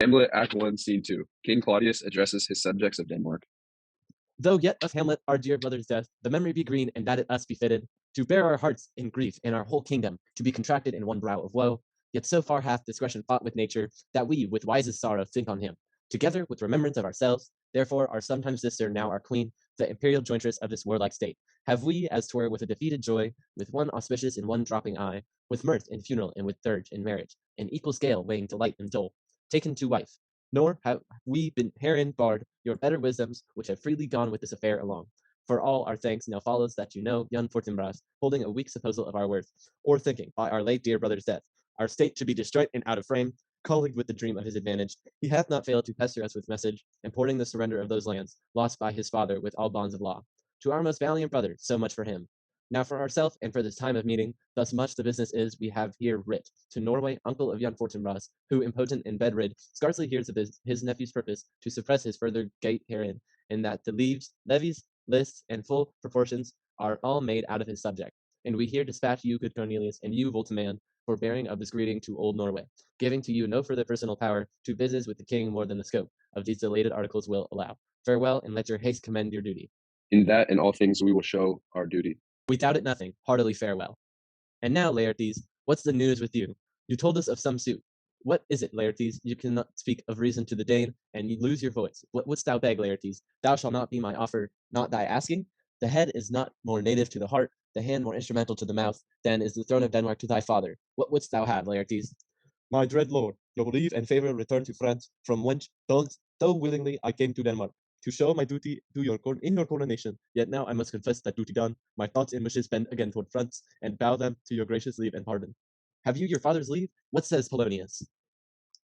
Hamlet, Act 1, Scene 2. King Claudius addresses his subjects of Denmark. Though yet of Hamlet, our dear brother's death, the memory be green, and that it us befitted, to bear our hearts in grief, and our whole kingdom to be contracted in one brow of woe, yet so far hath discretion fought with nature, that we with wisest sorrow think on him, together with remembrance of ourselves, therefore our sometime sister, now our queen, the imperial jointress of this warlike state, have we, as twere with a defeated joy, with one auspicious and one dropping eye, with mirth in funeral and with dirge in marriage, in equal scale weighing delight and dole, taken to wife, nor have we been herein barred your better wisdoms, which have freely gone with this affair along. For all our thanks now follows that you know, young Fortinbras, holding a weak supposal of our worth, or thinking, by our late dear brother's death, our state to be distraught and out of frame, calling with the dream of his advantage, he hath not failed to pester us with message, importing the surrender of those lands, lost by his father with all bonds of law. To our most valiant brother, so much for him. Now for ourself and for this time of meeting, thus much the business is we have here writ to Norway, uncle of young Fortinbras, who, impotent and bedrid, scarcely hears of his nephew's purpose to suppress his further gait herein, and that the levies, lists, and full proportions are all made out of his subject. And we here dispatch you, good Cornelius, and you, Voltiman, for bearing of this greeting to old Norway, giving to you no further personal power to business with the king more than the scope of these delated articles will allow. Farewell, and let your haste commend your duty. In that and all things we will show our duty. We doubt it nothing, heartily farewell. And now, Laertes, what's the news with you? You told us of some suit. What is it, Laertes? You cannot speak of reason to the Dane, and you lose your voice. What wouldst thou beg, Laertes? Thou shalt not be my offer, not thy asking. The head is not more native to the heart, the hand more instrumental to the mouth, than is the throne of Denmark to thy father. What wouldst thou have, Laertes? My dread lord, your leave and favor return to France, from whence, though willingly, I came to Denmark, to show my duty to in your coronation. Yet now I must confess that duty done, my thoughts and wishes bend again toward France, and bow them to your gracious leave and pardon. Have you your father's leave? What says Polonius?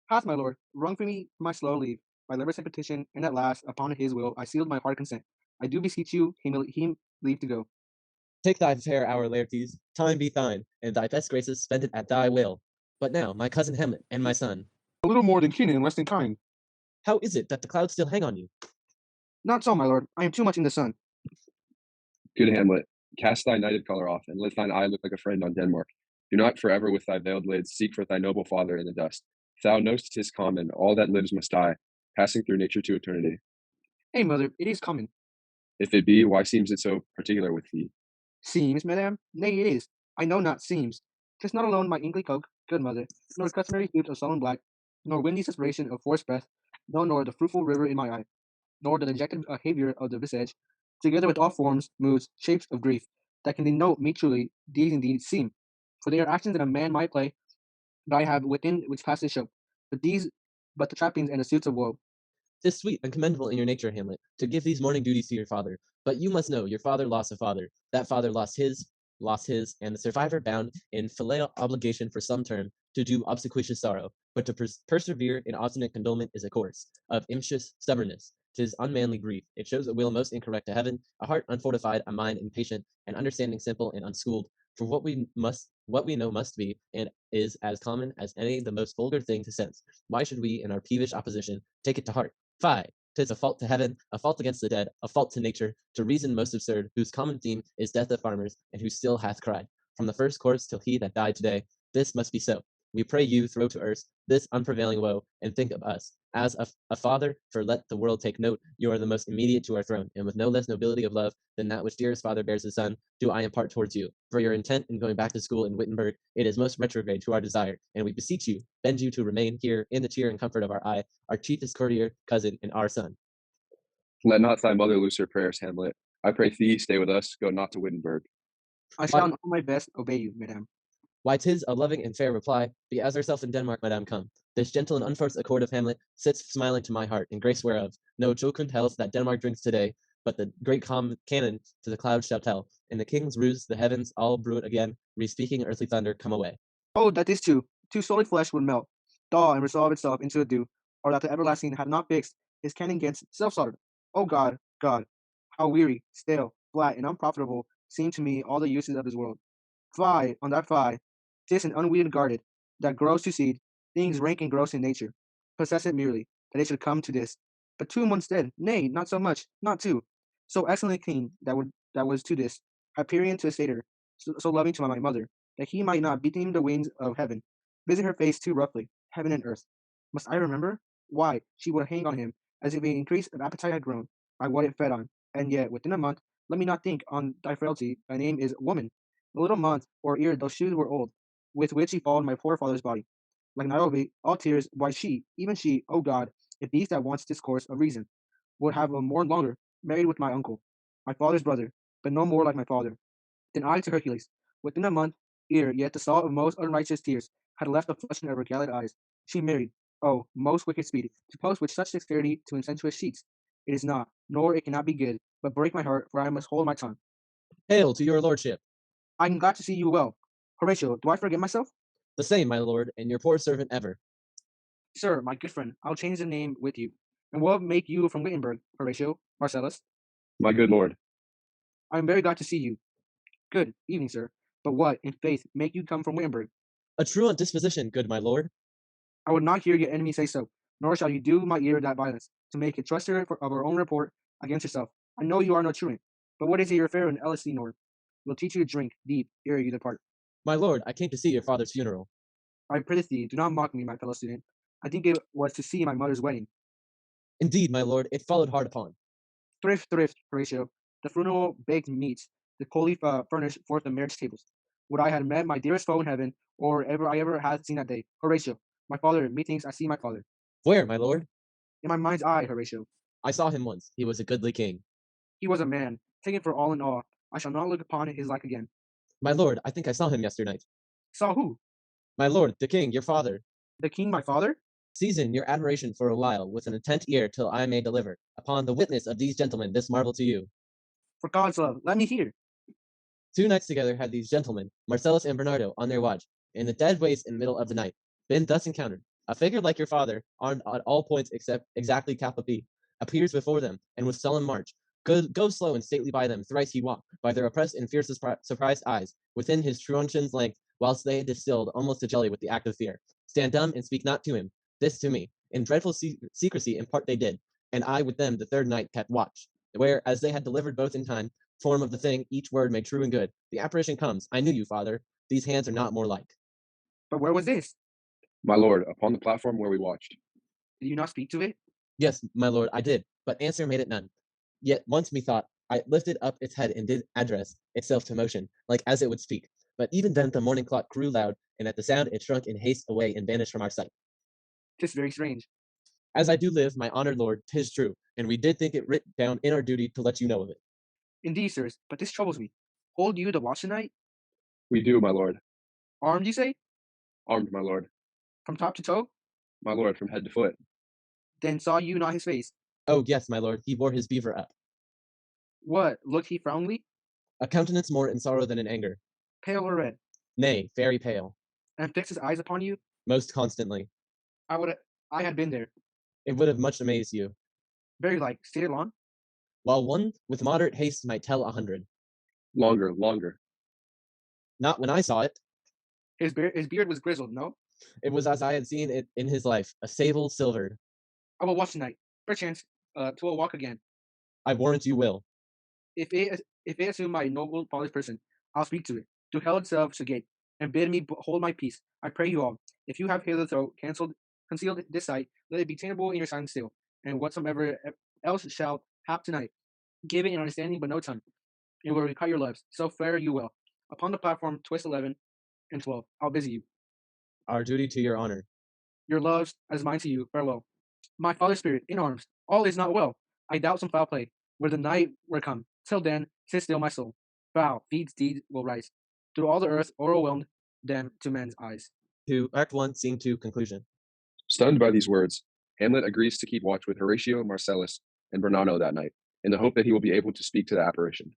Hath my lord wrung from me my slow leave, my letters and petition, and at last, upon his will, I sealed my heart consent. I do beseech you, him leave to go. Take thy fair hour, Laertes, time be thine, and thy best graces spend it at thy will. But now, my cousin Hamlet, and my son, A little more than kin and less than kind. how is it that the clouds still hang on you? Not so, my lord, I am too much in the sun. Good Hamlet, cast thy knighted color off, and let thine eye look like a friend on Denmark. Do not forever with thy veiled lids seek for thy noble father in the dust. If thou know'st 'tis common, all that lives must die, passing through nature to eternity. Hey, mother, it is common. If it be, why seems it so particular with thee? Seems, madam? Nay, it is. I know not seems. 'Tis not alone my inky coke, good mother, nor customary suit of sullen black, nor windy suspiration of forced breath, no, nor the fruitful river in my eye, nor the dejected behavior of the visage, together with all forms, moods, shapes of grief, that can denote me truly, these indeed seem. For they are actions that a man might play, that I have within which passes show. But these but the trappings and the suits of woe. 'Tis sweet and commendable in your nature, Hamlet, to give these morning duties to your father. But you must know your father lost a father. That father lost his, and the survivor bound in filial obligation for some term to do obsequious sorrow. But to persevere in obstinate condolement is a course of impious stubbornness. 'Tis unmanly grief. It shows a will most incorrect to heaven, a heart unfortified, a mind impatient, an understanding simple and unschooled. For what we know must be, and is as common as any the most vulgar thing to sense. Why should we, in our peevish opposition, take it to heart? Fie! 'Tis a fault to heaven, a fault against the dead, a fault to nature, to reason most absurd, whose common theme is death of farmers, and who still hath cried, from the first corpse till he that died today, this must be so. We pray you throw to earth this unprevailing woe, and think of us, as a father, for let the world take note, you are the most immediate to our throne, and with no less nobility of love than that which dearest father bears his son, do I impart towards you. For your intent in going back to school in Wittenberg, it is most retrograde to our desire, and we beseech you, bend you to remain here in the cheer and comfort of our eye, our chiefest courtier, cousin, and our son. Let not thy mother lose her prayers, Hamlet. I pray thee, stay with us, go not to Wittenberg. I Why, shall in all my best obey you, madam. why 'tis a loving and fair reply, be as ourself in Denmark, madam, come. This gentle and unforced accord of Hamlet sits smiling to my heart, in grace whereof no jocund health that Denmark drinks today, but the great cannon to the clouds shall tell, and the king's ruse the heavens all brew it again, re-speaking earthly thunder, come away. Oh, that this too solid flesh would melt, thaw, and resolve itself into a dew, or that the everlasting had not fixed his canon against self-slaughter. Oh God, God, how weary, stale, flat, and unprofitable seem to me all the uses of this world. Fie on that fie, 'tis an unweeded guarded, that grows to seed, things rank and gross in nature. Possess it merely, that it should come to this. But 2 months dead, nay, not so much, not 2. So excellently clean that was to this, Hyperion to a satyr, so loving to my mother, that he might not beam the wings of heaven, visit her face too roughly, heaven and earth. Must I remember? Why, she would hang on him, as if the increase of appetite had grown by what it fed on. And yet, within a month, let me not think on thy frailty, thy name is woman. A little month, or ere those shoes were old, with which he followed my poor father's body. Like Niobe, all tears, why she, even she, O God, if beast that wants discourse of reason, would have a mourned longer, married with my uncle, my father's brother, but no more like my father. Then I to Hercules, within a month, ere yet the salt of most unrighteous tears had left the flushing of her gallant eyes, she married, oh, most wicked speed, to post with such dexterity to incestuous sheets. It is not, nor it cannot be good, but break my heart, for I must hold my tongue. Hail to your lordship. I am glad to see you well. Horatio, do I forget myself? The same, my lord, and your poor servant ever. Sir, my good friend, I'll change the name with you. And what make you from Wittenberg, Horatio, Marcellus? My good lord, I am very glad to see you. Good evening, sir. But what, in faith, make you come from Wittenberg? A truant disposition, good my lord. I would not hear your enemy say so, nor shall you do my ear that violence, to make a truster of her own report against yourself. I know you are no truant, but what is your affair in Elsinore? Will teach you to drink deep ere you depart. My lord, I came to see your father's funeral. I prithee, do not mock me, my fellow student. I think it was to see my mother's wedding. Indeed, my lord, it followed hard upon. Thrift, Horatio. The funeral baked meats, the caliph furnished forth the marriage tables. Would I had met my dearest foe in heaven, or ever had seen that day. Horatio, my father, methinks I see my father. Where, my lord? In my mind's eye, Horatio. I saw him once. He was a goodly king. He was a man, taken for all in all. I shall not look upon his like again. My lord, I think I saw him yesternight. Saw who? My lord, the king, your father. The king, my father? Season your admiration for a while with an attent ear till I may deliver, upon the witness of these gentlemen, this marvel to you. For God's love, let me hear. 2 nights together had these gentlemen, Marcellus and Bernardo, on their watch, in the dead waste in the middle of the night, been thus encountered. A figure like your father, armed at all points except exactly cap a pea, appears before them, and with sullen march, go slow and stately by them, thrice he walked, by their oppressed and fierce surprised eyes, within his truncheon's length, whilst they had distilled almost to jelly with the act of fear. Stand dumb and speak not to him, this to me. In dreadful secrecy in part they did, and I with them the third night kept watch, where, as they had delivered both in time, form of the thing, each word made true and good. The apparition comes. I knew you, father. These hands are not more like. But where was this? my lord, upon the platform where we watched. Did you not speak to it? Yes, my lord, I did, but answer made it none. Yet once methought I lifted up its head and did address itself to motion, like as it would speak. But even then the morning clock grew loud, and at the sound it shrunk in haste away and vanished from our sight. 'Tis very strange. As I do live, my honored lord, 'tis true, and we did think it writ down in our duty to let you know of it. Indeed, sirs, but this troubles me. Hold you the watch tonight? We do, my lord. Armed, you say? Armed, my lord. From top to toe? My lord, from head to foot. Then saw you not his face? Oh, yes, my lord, he wore his beaver up. What, looked he frowningly? A countenance more in sorrow than in anger. Pale or red? Nay, very pale. And fixed his eyes upon you? Most constantly. I had been there. It would have much amazed you. Very like, stated long? While one with moderate haste might tell 100. Longer, longer. Not when I saw it. His beard was grizzled, no? It was as I had seen it in his life, a sable silvered. I will watch tonight. Perchance, to a walk again. I warrant you will. If it assume my noble father's person, I'll speak to it. To hell itself should gate, and bid me hold my peace. I pray you all, if you have hitherto concealed this sight, let it be tenable in your silence still. And whatsoever else shall hap tonight, give it an understanding but no tongue. It will requite your loves. So fare you well. Upon the platform, twist 11 and 12. I'll busy you. Our duty to your honor. Your loves as mine to you. Farewell. My father's spirit, in arms. All is not well. I doubt some foul play, where the night were come. Till then, sit still my soul. Foul, deeds will rise. Through all the earth, overwhelmed them to men's eyes. To Act 1, Scene 2, conclusion. Stunned by these words, Hamlet agrees to keep watch with Horatio, Marcellus, and Bernardo that night, in the hope that he will be able to speak to the apparition.